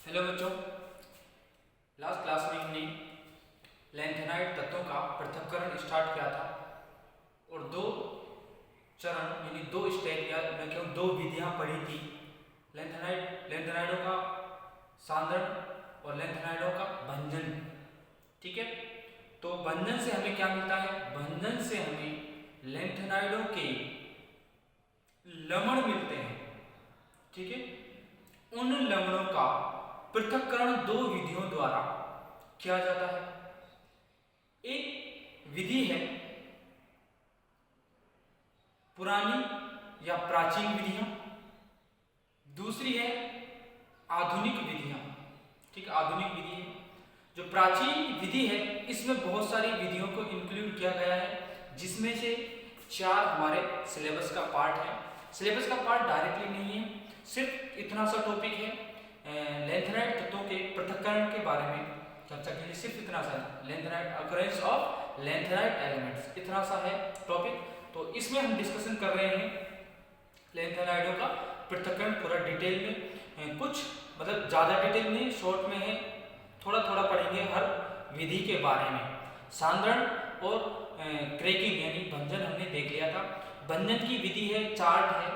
Hello बच्चों, last class में हमने लैंथेनाइड तत्वों का पृथक्करण स्टार्ट किया था और दो चरण यानी दो स्टेप या मैं कहूँ दो विधियाँ पढ़ी थी। लैंथेनाइडों का सांद्रण और लैंथेनाइडों का भंजन। ठीक है, तो भंजन से हमें क्या मिलता है? भंजन से हमें लैंथेनाइडों के लवण मिलते हैं। ठीक है, उन लवणों का पृथक्करण दो विधियों द्वारा किया जाता है। एक विधि है पुरानी या प्राचीन विधियां, दूसरी है आधुनिक विधियां। ठीक है, आधुनिक विधि है जो प्राचीन विधि है, इसमें बहुत सारी विधियों को इंक्लूड किया गया है, जिसमें से 4 हमारे सिलेबस का पार्ट है। सिलेबस का पार्ट डायरेक्टली नहीं है, सिर्फ इतना सा टॉपिक है लैंथेनाइड तत्वों के पृथक्करण के बारे में चर्चा के लिए। सिर्फ इतना सा lanthanide occurrence of lanthanide elements, इतना सा है टॉपिक। तो इसमें हम डिस्कशन कर रहे हैं लैंथेनाइडों का पृथक्करण पूरा डिटेल में, कुछ मतलब ज़्यादा डिटेल में, शॉर्ट में है, थोड़ा थोड़ा पढ़ेंगे हर विधि के बारे में। सांद्रण और क्रैकिंग यानी भंजन हमने देख लिया था। भंजन की विधि है, चार्ट है,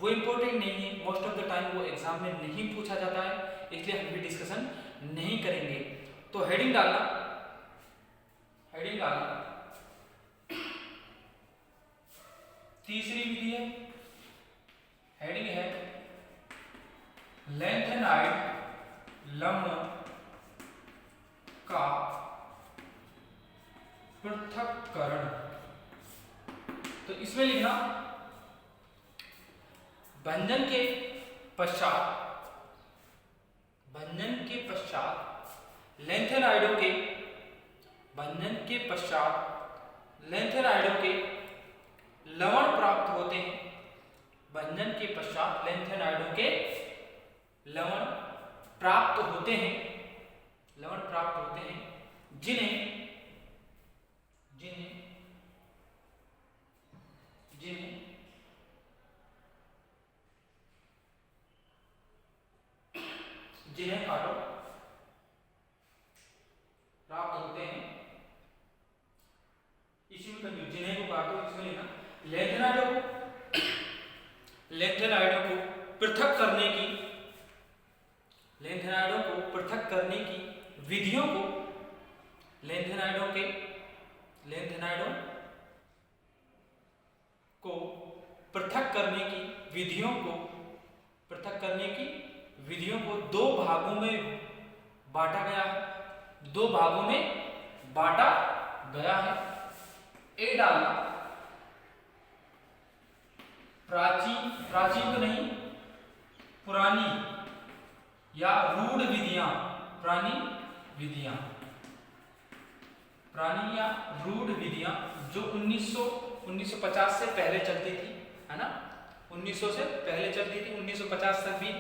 वो इम्पोर्टेंट नहीं है, मोस्ट ऑफ द टाइम वो एग्जाम में नहीं पूछा जाता है, इसलिए हम भी डिस्कशन नहीं करेंगे। तो हेडिंग डालना तीसरी विधि है, हेडिंग है लैंथेनाइड लवणों का पृथक्करण। तो इसमें लिखना भंजन के पश्चात लैंथेनाइडों के लवण प्राप्त होते हैं। भंजन के पश्चात लैंथेनाइडों के लवण प्राप्त होते हैं, जिन्हें काटो प्राप्त होते हैं। इसी में कंफ्यूज, जिन्हें को काटो, इसमें लेना लैंथेनाइडों को पृथक करने की विधियों को लैंथेनाइडों को पृथक करने की विधियों को दो भागों में बांटा गया है। ए डालना प्राचीन तो नहीं, पुरानी या रूढ़ विधियां, पुरानी या रूढ़ विधियां जो 1950 से पहले चलती थी, है ना, 1900 से पहले चलती थी, 1950 तक भी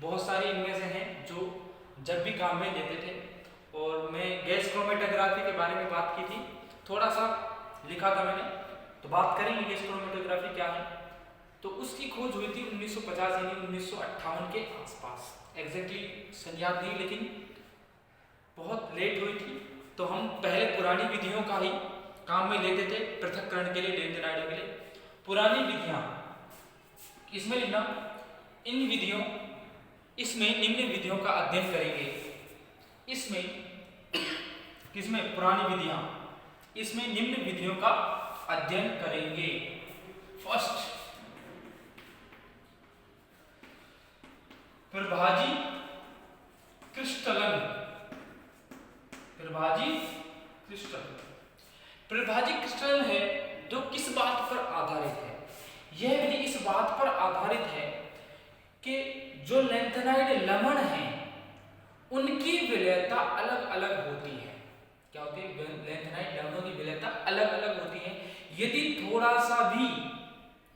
बहुत सारी इनमें से हैं जो जब भी काम में लेते थे। और मैं गैस क्रोमेटोग्राफी के बारे में बात की थी, थोड़ा सा लिखा था मैंने, तो बात करेंगे गैस क्रोमेटोग्राफी क्या है। तो उसकी खोज हुई थी 1950 यानी 1958 के आसपास, एग्जैक्टली याद नहीं, लेकिन बहुत लेट हुई थी। तो हम पहले पुरानी विधियों का ही काम में लेते थे पृथक्करण के लिए, लैंथेनाइडों के लिए। पुरानी विधियां, इसमें लिखना इसमें निम्न विधियों का अध्ययन करेंगे। इसमें पुरानी विधियां, इसमें निम्न विधियों का अध्ययन करेंगे। फर्स्ट, प्रभाजी क्रिस्टलन। प्रभाजी क्रिस्टलन है जो किस बात पर आधारित है? यह विधि इस बात पर आधारित है कि जो लैंथेनाइड लवण हैं उनकी विलेयता अलग अलग होती है। क्या होती है? लैंथेनाइड लवणों की विलेयता अलग अलग होती है। यदि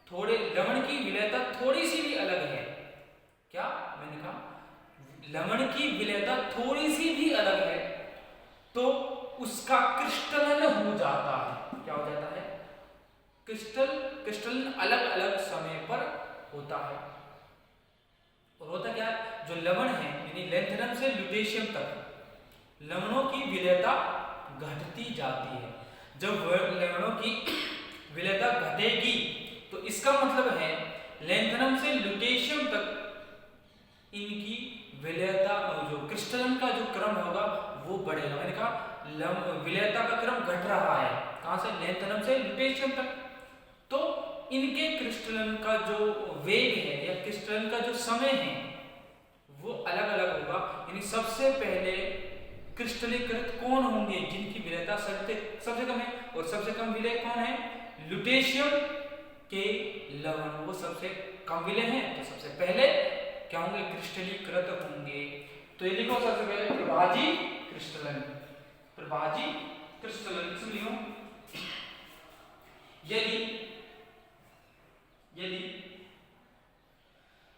थोड़े लवण की विलेयता थोड़ी सी भी अलग है, क्या मैंने कहा लवण की विलेयता थोड़ी सी भी अलग है, तो उसका क्रिस्टलन हो जाता है। क्या हो जाता है? क्रिस्टलन अलग अलग समय पर होता है। और होता क्या है, जो लवण है यानी लैंथेनम से ल्यूटेशियम तक लवणों की विलेयता घटती जाती है। जब लवणों की विलेयता घटेगी तो इसका मतलब है लैंथेनम से ल्यूटेशियम तक इनकी विलेयता, जो क्रिस्टलन का जो क्रम होगा वो बढ़ेगा। मैंने कहा विलेयता का क्रम घट रहा है, कहां से, लैंथेनम से ल्यूटेशियम तक। तो इनके क्रिस्टलन का जो वेग है या क्रिस्टलन का जो समय है वो अलग अलग होगा। यानी सबसे पहले क्रिस्टलीकृत कौन होंगे जिनकी विलेयता सबसे कम है, और सबसे कम विलेय कौन है, ल्यूटेशियम के लवण, वो सबसे कम विलेय हैं। तो सबसे पहले क्या होंगे, क्रिस्टलीकृत होंगे। तो ये लिखो सबसे पहले प्रभाजी क्रिस्टलन, प्रभाजी क्रिस्टलन इसमें लिखो, यदि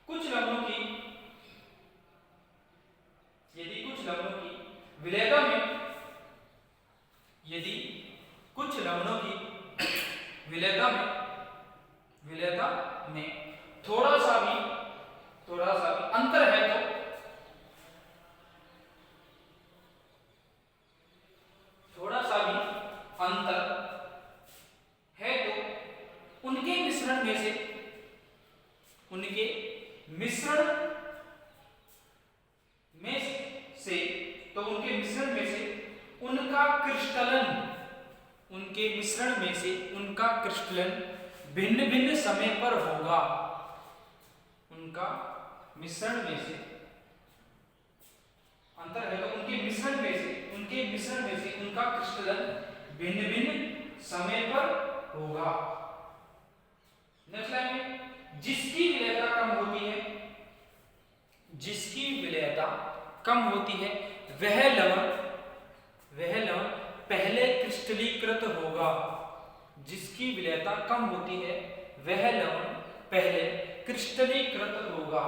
कुछ लवणों की विलेयता में, यदि कुछ लवणों की विलेयता में थोड़ा सा भी अंतर है तो उनके मिश्रण में से उनका क्रिस्टलन भिन्न भिन्न समय पर होगा। उनका मिश्रण में से अंतर है तो उनके मिश्रण में से उनका क्रिस्टलन भिन्न भिन्न समय पर होगा। नेक्स्ट लाइन में, जिसकी विलेयता कम होती है वह लवण पहले क्रिस्टलीकृत होगा। जिसकी विलेयता कम होती है वह लवण पहले क्रिस्टलीकृत होगा।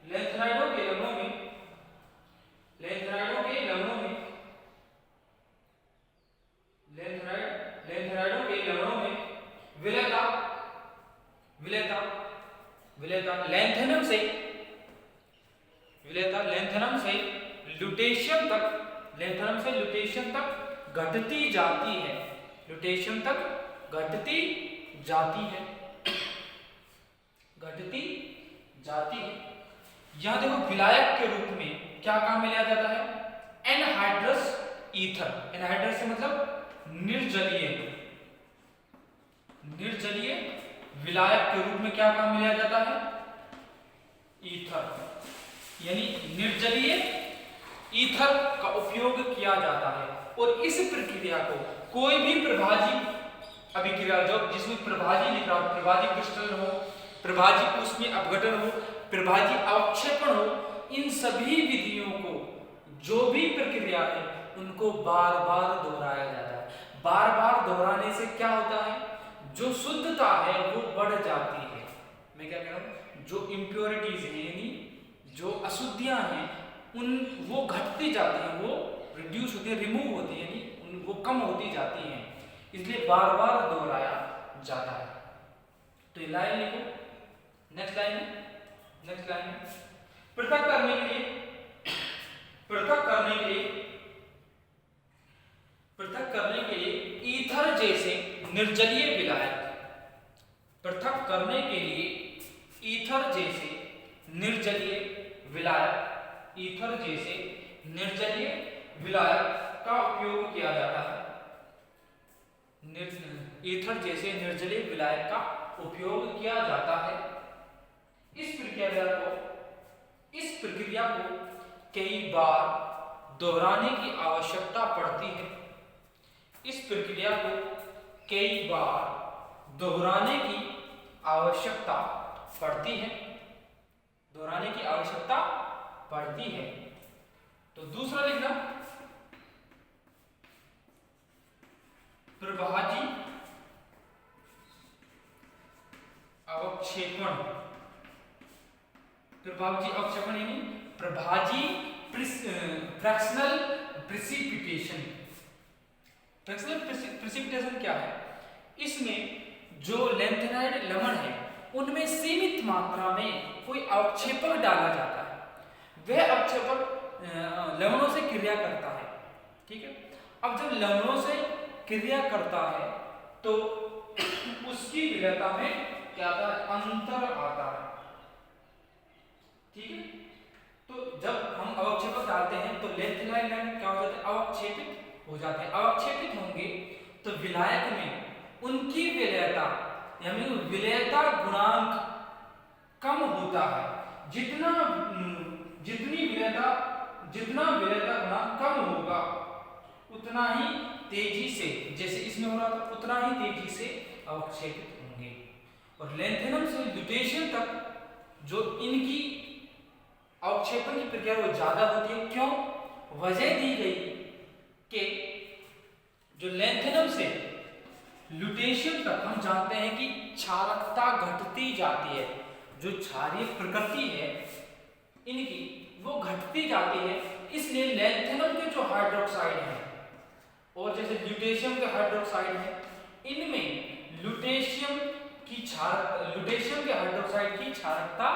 लैंथेनाइडों के लवणों में विलेयता लैंथेनम से ल्यूटेशियम तक घटती जाती है। यहां देखो विलायक के रूप में क्या काम में लिया जाता है, एनहाइड्रस ईथर। एनहाइड्रस से मतलब निर्जलीय विलायक के रूप में क्या काम में लिया जाता है, ईथर, यानी निर्जलीय ईथर का उपयोग किया जाता है। और इस प्रक्रिया को कोई भी प्रभाजी अभिक्रिया जो जिसमें प्रभाजी लिख रहा हो, प्रभाजी क्रिस्टल हो, प्रभाजी ऊष्मीय अपघटन हो, प्रभाजी अवक्षेपण हो, इन सभी विधियों को जो भी प्रक्रिया है उनको बार बार दोहराया जाता है। बार बार दोहराने से क्या होता है, जो शुद्धता है वो बढ़ जाती है। मैं क्या कह रहा हूं, जो इम्प्योरिटीज है यानी जो अशुद्धियां हैं वो घटती जाती हैं, वो रिड्यूस होती है, रिमूव होती है, यानी वो कम होती जाती हैं, इसलिए बार बार दोहराया जाता है। तो ये लाइन लिखो। नेक्स्ट लाइन पृथक करने के लिए ईथर जैसे निर्जलीय विलायक, पृथक करने के लिए ईथर जैसे निर्जलीय विलायक का उपयोग किया जाता है। ईथर जैसे निर्जलीय विलायक का उपयोग किया जाता है। इस प्रक्रिया को कई बार दोहराने की आवश्यकता पड़ती है। इस प्रक्रिया को कई बार दोहराने की आवश्यकता पड़ती है। तो दूसरा लिखना, प्रभाजी अवक्षेपण। यानी प्रभाजी फ्रैक्शनल प्रेसिपिटेशन। फ्रैक्शनल प्रेसिपिटेशन क्या है, इसमें जो लैंथेनाइड लवण है उनमें सीमित मात्रा में कोई अवक्षेपक डाला जाता है, वह अवक्षेपक लवणों से क्रिया करता है। ठीक है, अब जब लवणों से क्रिया करता है तो उसकी विलेयता में क्या आता है, अंतर आता है। ठीक है, तो जब हम अवक्षेपक डालते हैं तो लैंथेनाइड लवण क्या हो जाते हैं, अवक्षेपित हो जाते हैं। अवक्षेपित होंगे तो विलायक में उनकी विलेयता यानी विलेयता गुणांक कम होता है। जितना विलेयता गुणांक कम होगा उतना ही तेजी से, जैसे इसमें हो रहा था, उतना ही तेजी से अवक्षेपित होंगे। और लैंथेनम से ल्यूटेशियम तक जो इनकी अवक्षेपण की प्रक्रिया वो ज्यादा होती है। क्यों? वजह दी गई कि जो लैंथेनम से ल्यूटेशियम तक हम जानते हैं कि क्षारकता घटती जाती है, जो क्षारीय प्रकृति है इनकी वो घटती जाती है। इसलिए लैंथेनम के जो हाइड्रोक्साइड है और जैसे ल्यूटेशियम के हाइड्रोक्साइड है, इनमें ल्यूटेशियम के हाइड्रोक्साइड की क्षारकता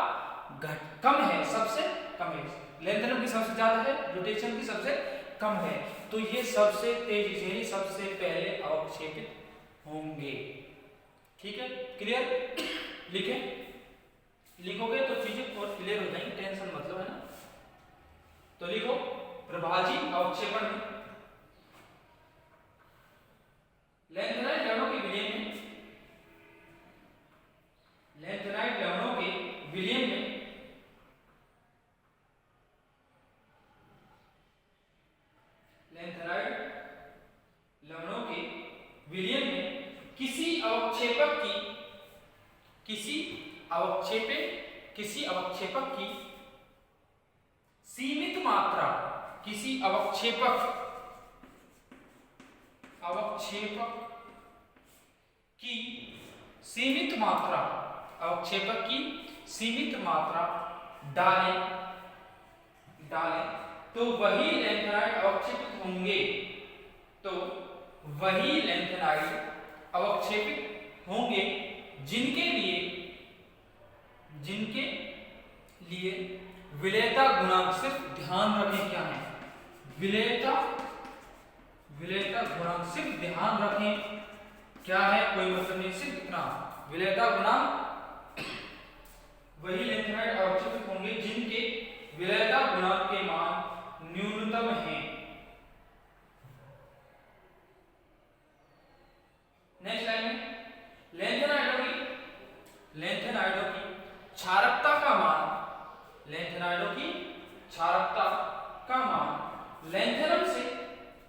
कम है, सबसे कम है। लैंथेनम की सबसे ज्यादा है, ल्यूटेशियम की सबसे कम है। तो ये सबसे तेजी से सबसे पहले अवक्षेपित होंगे। ठीक है, क्लियर? लिखोगे तो चीजें और क्लियर हो जाएंगी, टेंशन मतलब, है ना। तो लिखो, प्रभाजी अवक्षेपण में लैंथेनाइड लवणों के विलयन में लैंथेनाइड लवणों के विलयन में किसी अवक्षेपक की सीमित मात्रा, किसी अवक्षेपक की सीमित मात्रा डालें तो वही लैंथेनाइड अवक्षेपित होंगे जिनके लिए विलेयता गुणांक, सिर्फ ध्यान रखें क्या है विलेयता गुणांक, सिर्फ ध्यान रखें क्या है, कोई मतलब नहीं, सिर्फ इतना विलेयता गुणांक, वही लैंथेनाइड अवक्षेपित होंगे जिनके विलेयता गुणांक के मान न्यूनतम हैं। नेक्स्ट लाइन में लैंथेनाइडों की क्षारकता का मान, लैंथेनाइडों की क्षारकता का मान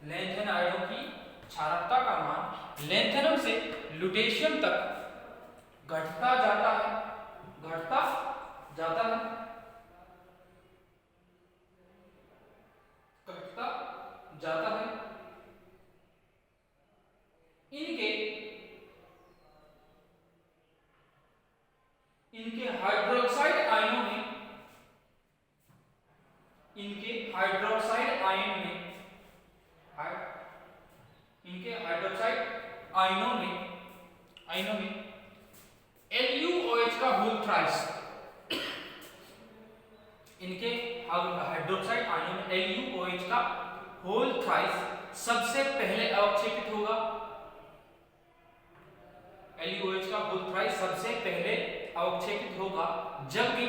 लैंथेनाइडों की क्षारकता का मान लैंथेनम से ल्यूटेशियम तक घटता जाता है। इनके हाइड्रोक्साइड आयनों में LuOH का होल थ्राइस, इनके हाइड्रोक्साइड आयनों में LuOH का होल थ्राइस सबसे पहले अवक्षेपित होगा। LuOH का होल थ्राइस सबसे पहले अवक्षेपित होगा, जबकि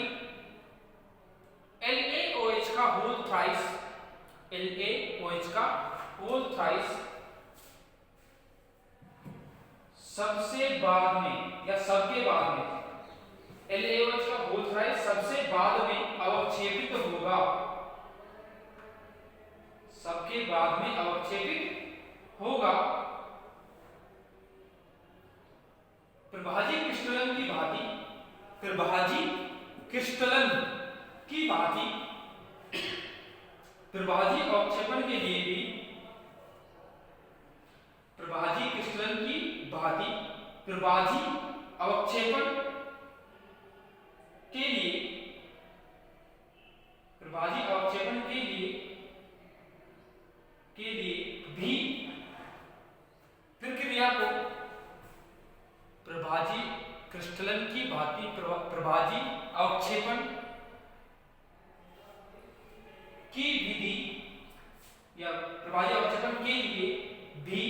LaOH का होल थ्राइस सबसे बाद में या सबके बाद में, LaOH का होल थ्राइस सबसे बाद में अवक्षेपित होगा, सबके बाद में अवक्षेपित होगा। प्रभाजी क्रिस्टलन की भांति प्रभाजी अवक्षेपण के लिए भी प्रभाजी क्रिस्टलन की भांति प्रभाजी अवक्षेपण के लिए भी प्रक्रिया को क्रिस्टलन की भांति प्रभाजी अवक्षेपण की विधि या प्रभाजी अवक्षेपण के लिए भी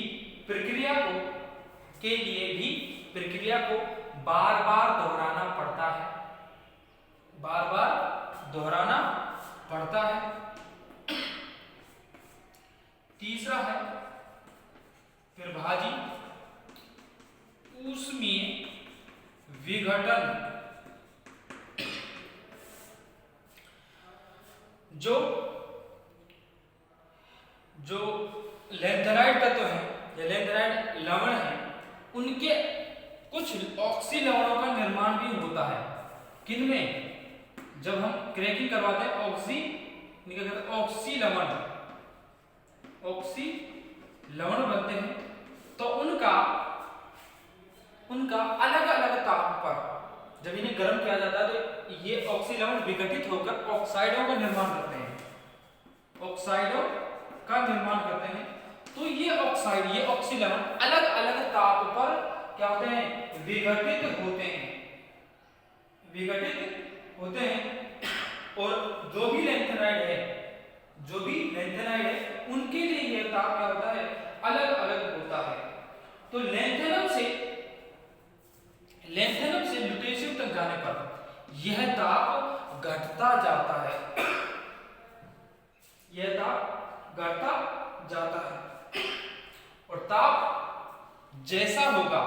प्रक्रिया को बार बार दोहराना पड़ता है, बार बार दोहराना पड़ता है। तीसरा है प्रभाजी ऊष्मीय विघटन। जो लैंथेनाइड तत्व है या लैंथेनाइड लवण है, उनके कुछ ऑक्सी लवणों का निर्माण भी होता है। किनमें? जब हम क्रैकिंग करवाते हैं ऑक्सी लवण बनते हैं, तो उनका अलग अलग ताप पर जब इन्हें गर्म किया जाता है तो ये ऑक्सी लवण विघटित होकर ऑक्साइडों का निर्माण करते हैं, तो ये ऑक्सी लवण अलग अलग ताप पर क्या होते हैं? विघटित होते हैं। और जो भी लैंथेनाइड है उनके लिए यह ताप क्या होता है? अलग अलग होता है। तो लैंथेनम से ल्यूटेशियम तक जाने पर यह ताप घटता जाता है, और ताप जैसा होगा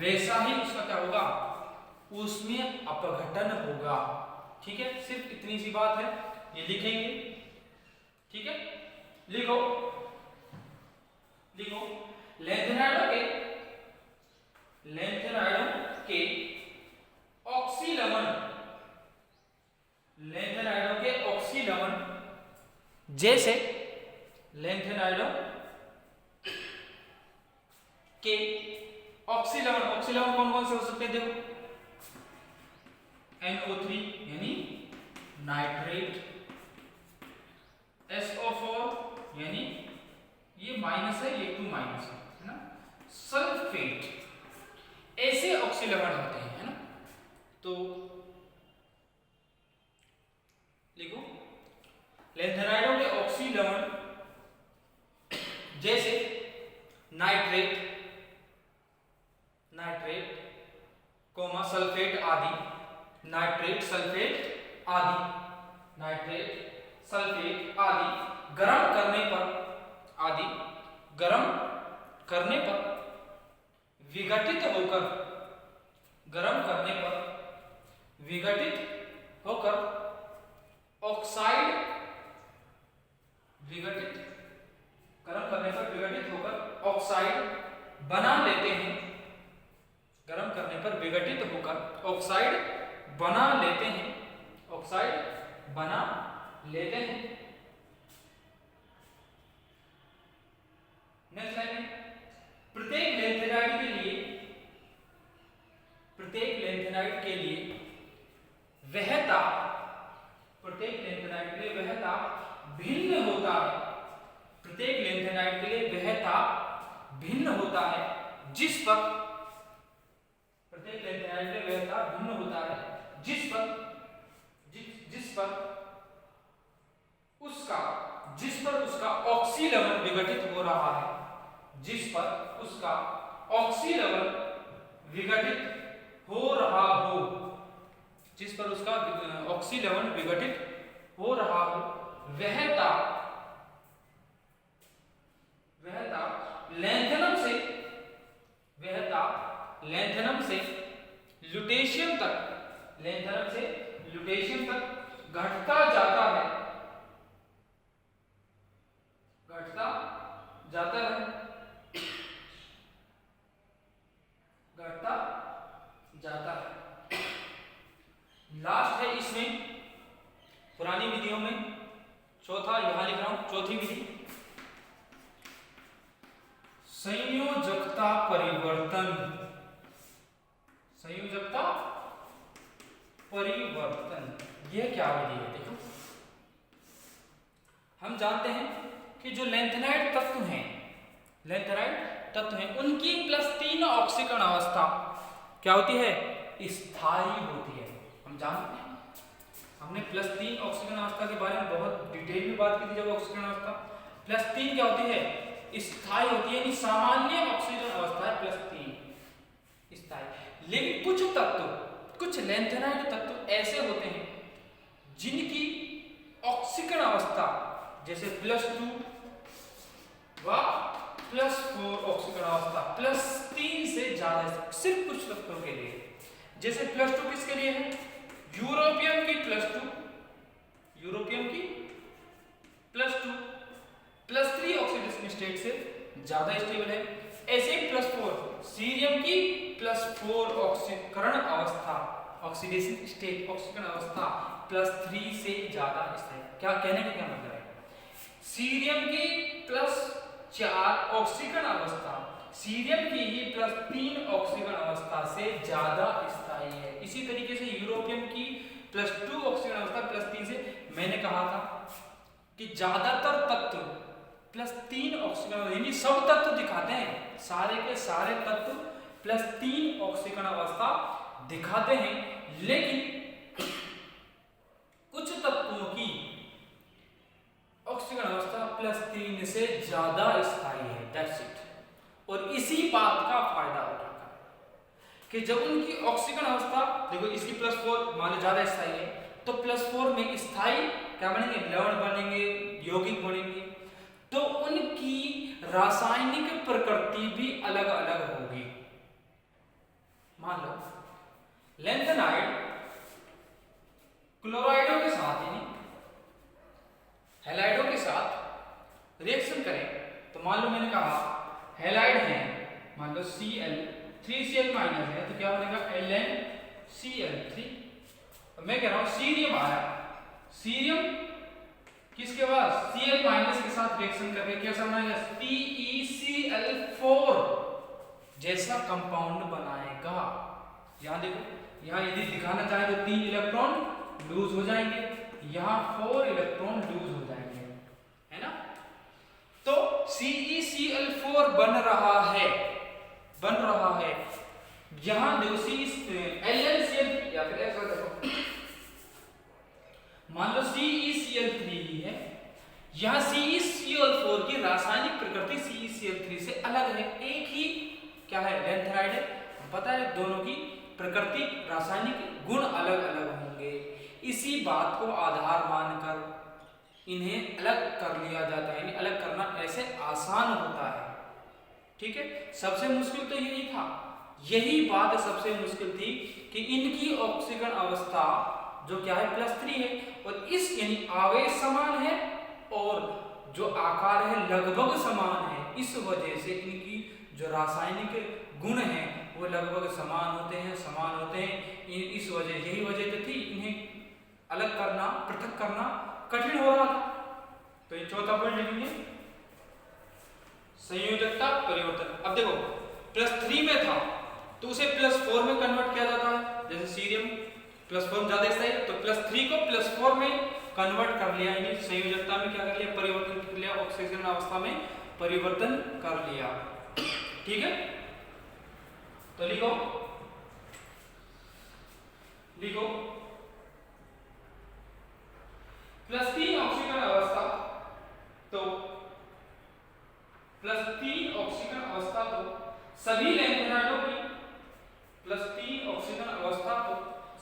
वैसा ही उसका क्या होगा? ऊष्मीय अपघटन होगा। ठीक है, सिर्फ इतनी सी बात है, ये लिखेंगे। ठीक है, लिखो लैंथेनाइडों के ऑक्सी लवण जैसे लैंथेनाइडों के ऑक्सी लवण कौन कौन से हो सकते हैं? देखो, NO3 यानी नाइट्रेट, SO4 यानी ये माइनस है, ये 2 माइनस है ना, सल्फेट, ऐसे ऑक्सी लवण होते हैं, है ना। तो लिखो लैंथेनाइडों के ऑक्सी लवण जैसे नाइट्रेट, सल्फेट आदि, नाइट्रेट सल्फेट आदि गरम करने पर विघटित होकर ऑक्साइड बना लेते हैं। नेक्स्ट लाइन में प्रत्येक लैंथेनाइड के लिए वह ताप भिन्न होता है जिस पर उसका ऑक्सी लवण विघटित हो रहा है, वह ताप लैंथेनम से ल्यूटेशियम तक घटता जाता है। लास्ट है इसमें पुरानी विधियों में चौथा, यहां लिख रहा हूं, चौथी विधि संयोजकता परिवर्तन। यह क्या विधि है? देखो, हम जानते हैं कि जो लैंथेनाइड तत्व हैं उनकी +3 ऑक्सीकरण अवस्था क्या होती है? स्थायी होती है। हम जानते हैं, हमने +3 ऑक्सीजन अवस्था के बारे में बहुत डिटेल में बात की थी। जब ऑक्सीजन अवस्था +3 क्या होती है, स्थायी होती है, यानी सामान्य ऑक्सीजन अवस्था है +3 स्थायी। लेकिन कुछ तत्व, कुछ लैंथेनाइड तत्व ऐसे होते हैं जिनकी ऑक्सीकरण अवस्था जैसे +2 व +4 ऑक्सीकरण अवस्था +3 से ज्यादा, सिर्फ कुछ तत्वों के लिए। जैसे +2 किसके लिए है, यूरोपियम की +2, यूरोपियम की +2, +3 ऑक्सीडेशन स्टेट से ज्यादा स्टेबल है। ऐसे ही +4 सीरियम की +4 ऑक्सीकरण अवस्था, ऑक्सीडेशन स्टेट, ऑक्सीकरण अवस्था +3 से ज्यादा स्थिर। क्या कहने का क्या मतलब है, सीरियम की +4 ऑक्सीकरण अवस्था सीरियम की ही +3 ऑक्सीकरण अवस्था से ज्यादा स्थायी है। इसी तरीके से यूरोपियम की +2 ऑक्सीकरण अवस्था +3 से, मैंने कहा था कि ज्यादातर तत्व +3 ऑक्सीकरण, यानी सब तत्व दिखाते हैं, सारे के सारे तत्व +3 ऑक्सीकरण अवस्था दिखाते हैं। लेकिन कुछ तत्वों की ऑक्सीकरण अवस्था +3 से ज्यादा स्थायी है, दैट्स इट। और इसी बात का फायदा उठाकर कि जब उनकी ऑक्सीकरण अवस्था, देखो इसकी +4 मान लो ज्यादा स्थायी है, तो +4 में स्थायी क्या बनेंगे, लवण बनेंगे, यौगिक बनेंगे, तो उनकी रासायनिक प्रकृति भी अलग अलग होगी। मान लो लैंथेनाइड क्लोराइडों के साथ यानी हैलाइडों के साथ रिएक्शन करें, तो मान लो मैंने कहा हैलाइड है, मान लो Cl 3Cl- है, तो क्या बनेगा LnCl3। मैं कह रहा हूं सीरियम आया, सीरियम किसके बाद Cl- के साथ रिएक्शन करके कैसा बनाएगा, TeCl4 जैसा कंपाउंड बनाएगा। यहां देखो, यहां यदि दिखाना चाहे तो 3 इलेक्ट्रॉन लूज हो जाएंगे, यहां 4 इलेक्ट्रॉन लूज हो जाएंगे, है ना। तो CeCl4 बन रहा है, बन रहा है। यहां देखो LnCl, या फिर ऐसा देखो, मान लो CeCl3 ही है, यहां CeCl4 की रासायनिक प्रकृति CeCl3 से अलग है। एक ही क्या है, लैंथेनाइड है, पता है दोनों की प्रकृति, रासायनिक गुण अलग अलग होंगे। इसी बात को आधार मानकर इन्हें अलग कर लिया जाता है, यानी अलग करना ऐसे आसान होता है, ठीक है। सबसे मुश्किल तो यही था, यही बात सबसे मुश्किल थी कि इनकी ऑक्सीकरण अवस्था जो क्या है +3 है, और इस यानी आवेश समान है और जो आकार है लगभग समान है, इस वजह से इनकी जो रासायनिक गुण हैं वो लगभग समान होते हैं, समान होते हैं। इस वजह, यही वजह तो थी, इन्हें अलग करना, पृथक करना कठिन हो रहा था। तो ये चौथा पॉइंट लिखेंगे, संयोजकता परिवर्तन। अब देखो +3 में था तो उसे +4 में कन्वर्ट किया जाता है, जैसे सीरियम +4 ज्यादा स्थायी, तो +3 को +4 में कन्वर्ट कर लिया, यानी संयोजकता में क्या कर लिया, परिवर्तन कर लिया, ऑक्सीजन अवस्था में परिवर्तन कर लिया, ठीक है। तो लिखो, लिखो +3 ऑक्सीकरण अवस्था, तो +3 ऑक्सीकरण अवस्था तो सभी लैंथेनाइडों की, +3 ऑक्सीकरण अवस्था तो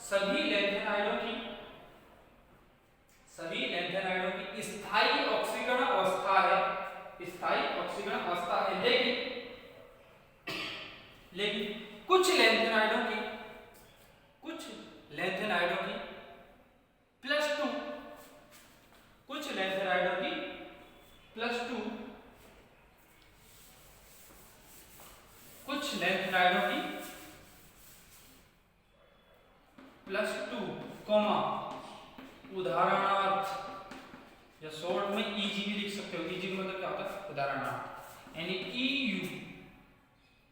सभी लैंथेनाइडों की, सभी लैंथेनाइडों की स्थायी ऑक्सीकरण अवस्था है, स्थायी ऑक्सीकरण अवस्था है। लेकिन कुछ लैंथेनाइडों की, कुछ लैंथेनाइडों की +2, कुछ लैंथेनाइडों की +2, कुछ लैंथेनाइडों की +2, उदाहरणार्थ, या शॉर्ट में EG भी लिख सकते हो। EG का मतलब क्या होता है, उदाहरणार्थ, यानी EU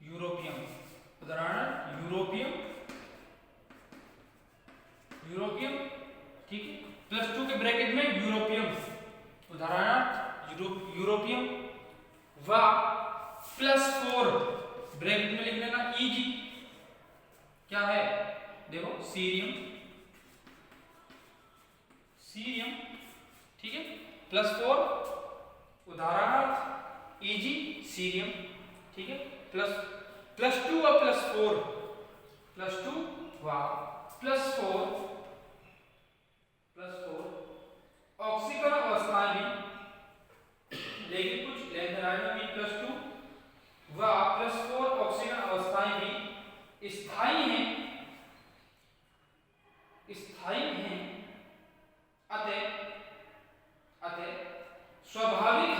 यूरोपियम, उदाहरण यूरोपियम, यूरोपियम, ठीक है, +2 के ब्रैकेट में यूरोपियम, उदाहरणार्थ यूरोपियम, व +4 ब्रैकेट में लिख लेना EG, क्या है देखो सीरियम, सीरियम, ठीक है, +4 उदाहरणार्थ Eg सीरियम, ठीक है, +2 और +4, +2 व +4 ऑक्सीकरण अवस्थाएं भी, लेकिन कुछ लैंथेनाइड में भी +2 व +4 ऑक्सीकरण अवस्थाएं भी स्थायी हैं, स्थायी हैं, अतः स्वाभाविक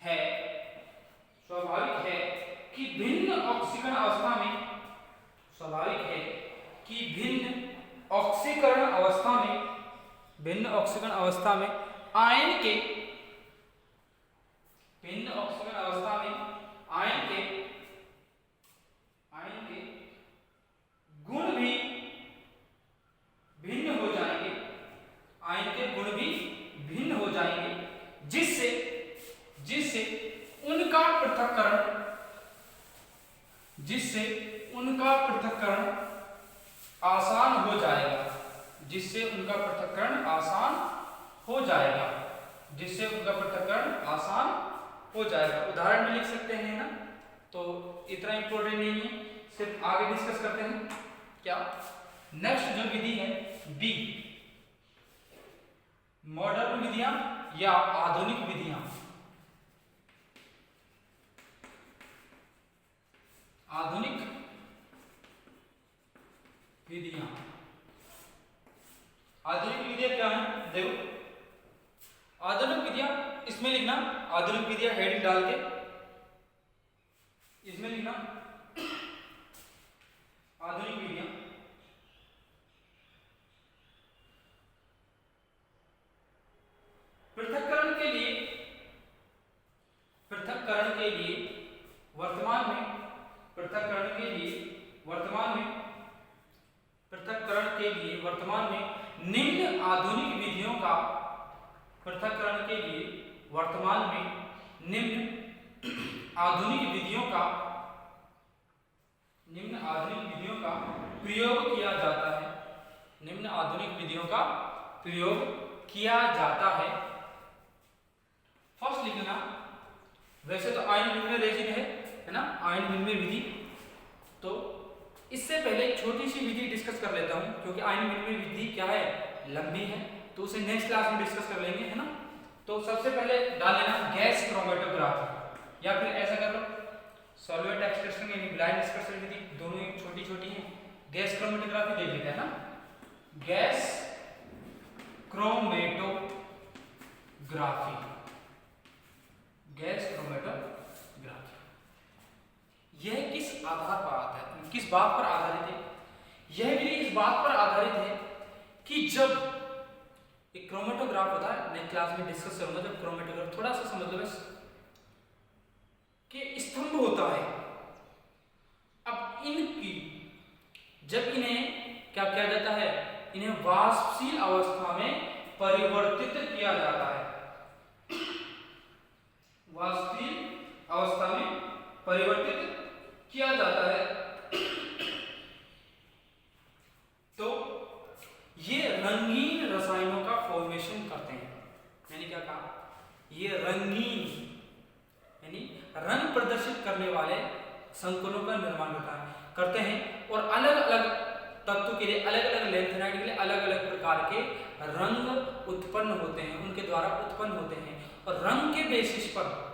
है, स्वाभाविक है कि भिन्न ऑक्सीकरण अवस्था में, स्वाभाविक है कि भिन्न ऑक्सीकरण अवस्था में आयन के, भिन्न ऑक्सीकरण अवस्था में आयन के गुण भी भिन्न हो जाएंगे, आयन के गुण भी भिन्न हो जाएंगे, जिससे उनका पृथक्करण आसान हो जाएगा, उदाहरण भी लिख सकते हैं ना, तो इतना इंपॉर्टेंट नहीं है, सिर्फ आगे डिस्कस करते हैं। क्या नेक्स्ट जो विधि है बी, मॉडर्न विधियां या आधुनिक विधियां। आधुनिक विधियां, आधुनिक विधियां क्या है, देखो आधुनिक विधियां, इसमें लिखना आधुनिक विधियां हेडिंग डाल के, इसमें लिखना आधुनिक विधियां, पृथक्करण के लिए वर्तमान में निम्न आधुनिक विधियों का, पृथक्करण के लिए वर्तमान में निम्न आधुनिक विधियों का प्रयोग किया जाता है, निम्न आधुनिक विधियों का प्रयोग किया जाता है। फर्स्ट लिखना, वैसे तो आयन विनिमय रेजिन है ना, आयन विनिमय विधि, तो इससे पहले एक छोटी सी विधि डिस्कस कर लेता हूं, क्योंकि आयन विनिमय विधि क्या है, लंबी है, तो उसे नेक्स्ट क्लास में डिस्कस कर लेंगे, है ना। तो सबसे पहले डाल लेना गैस क्रोमेटोग्राफी, या फिर ऐसा कर लो सॉल्वेंट एक्सट्रैक्शन यानी ब्लाइंड एक्सट्रैक्शन विधि, दोनों ही छोटी छोटी हैं। गैस क्रोमेटोग्राफी देख लेते हैं ना, गैस क्रोमेटोग्राफी, गैस क्रोमेटोग्राफी, यह किस आधार पर आता है, किस बात पर आधारित है, यह विधि इस बात पर आधारित है कि जब एक क्रोमेटोग्राफ होता है, नेक्स्ट क्लास में डिस्कस करूंगा, जब क्रोमेटोग्राफ थोड़ा सा समझ लो बस, कि स्तंभ होता है, अब इनकी जब इन्हें क्या किया जाता है, इन्हें वाष्पशील अवस्था में परिवर्तित किया जाता है, वाष्पशील अवस्था में परिवर्तित किया जाता है, तो ये रंगीन रसायनों का फॉर्मेशन करते हैं। मैंने क्या कहा, ये रंगीन यानी रंग प्रदर्शित करने वाले संकुलों का निर्माण करते हैं, और अलग अलग तत्व के लिए, अलग अलग लैंथेनाइड के लिए अलग अलग प्रकार के रंग उत्पन्न होते हैं, उनके द्वारा उत्पन्न होते हैं, और रंग के बेसिस पर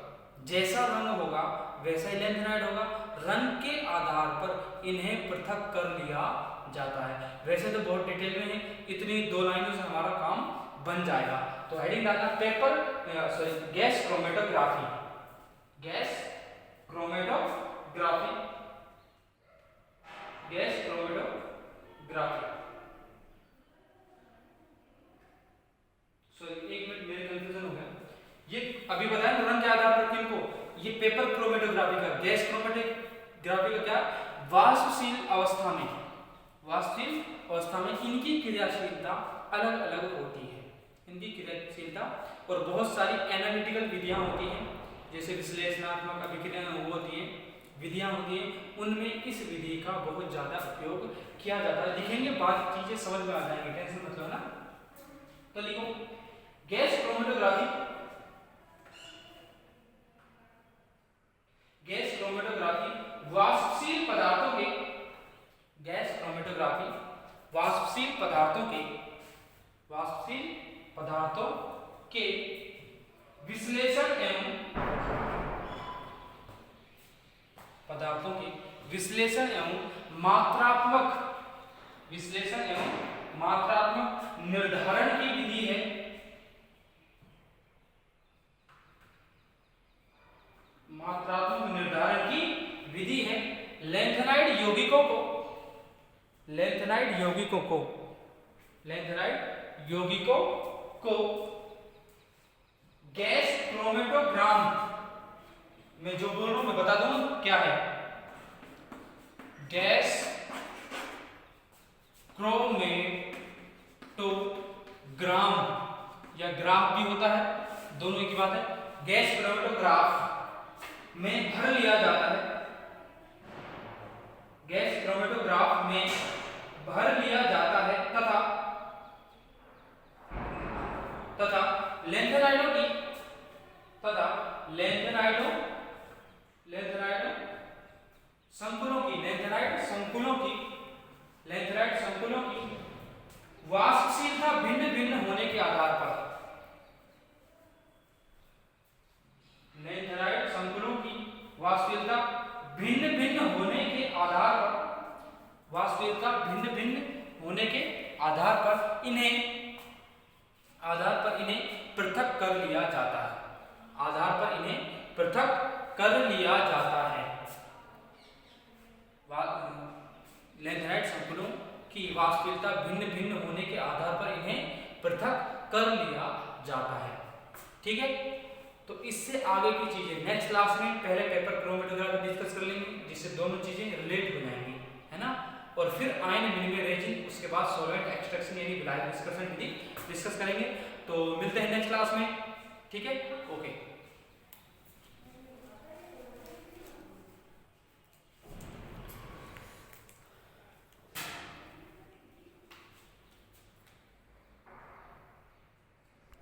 जैसा रंग होगा वैसा ही लैंथेनाइड होगा, रंग के आधार पर इन्हें पृथक कर लिया जाता है। वैसे तो बहुत डिटेल में है, इतनी 2 लाइनों से हमारा काम बन जाएगा। तो हेडिंग डालना gas chromatography, gas chromatography, gas chromatography. एक मिनट मेरे कंफ्यूजन हो गया, ये अभी बताया रंग के आधार पर किनको, ये पेपर क्रोमेटोग्राफी का, गैस क्रोमेटोग्राफी का क्या, वाष्पशील अवस्था में इनकी क्रियाशीलता अलग अलग होती है, इनकी क्रियाशीलता, और बहुत सारी एनालिटिकल विधियां होती हैं, जैसे विश्लेषणात्मक अभिक्रियाएं होती हैं, विधियां होती हैं उनमें इस विधि का बहुत ज्यादा उपयोग किया जाता है। लिखेंगे बाद चीजें समझ में आ जाएंगी, टेंशन मत लो ना। तो लिखो गैस क्रोमेटोग्राफी, गैस क्रोमेटोग्राफी वाष्पशील पदार्थों के, गैस क्रोमेटोग्राफी वाष्पशील पदार्थों के, वाष्पशील पदार्थों के विश्लेषण एवं पदार्थों के विश्लेषण एवं मात्रात्मक, विश्लेषण एवं मात्रात्मक निर्धारण की विधि है, मात्रात्मक निर्धारण की विधि है। लैंथेनाइड यौगिकों को, लैंथेनाइड यौगिकों को, लैंथेनाइड यौगिकों को गैस क्रोमेटोग्राम मैं जो बोल रहा हूं मैं बता दूं क्या है। गैस क्रोमेटोग्राम या ग्राफ भी होता है, दोनों एक ही बात है। गैस क्रोमेटोग्राफ में भर लिया जाता है, गैस क्रोमेटोग्राफ में भर लिया जाता है तथा लैंथेनाइडों की, तथा लैंथेनाइडों संकुलों की, लैंथेनाइड संकुलों की, लैंथेनाइड संकुलों की वाष्पशीलता भिन्न भिन्न होने के आधार पर, लैंथेनाइड संकुलों की वाष्पशीलता भिन्न भिन्न होने के आधार पर, वाष्पशीलता भिन्न भिन्न होने के आधार पर इन्हें पृथक कर लिया जाता है, आधार पर इन्हें पृथक कर लिया जाता है। लैंथेनाइड संकुलों की वाष्पशीलता भिन्न भिन्न होने के आधार पर इन्हें पृथक कर लिया जाता है। ठीक है, तो इससे आगे की चीजें नेक्स्ट क्लास में पहले पेपर क्रोमेटोग्राफी डिस्कस कर लेंगे, जिससे दोनों चीजें रिलेट हो जाएंगी, है ना। और फिर आयन विनिमय रेजिन, उसके बाद सॉल्वेंट एक्सट्रैक्शन यानी विलायक निष्कर्षण विधि डिस्कस करेंगे। तो मिलते हैं नेक्स्ट क्लास में, ठीक है, ओके।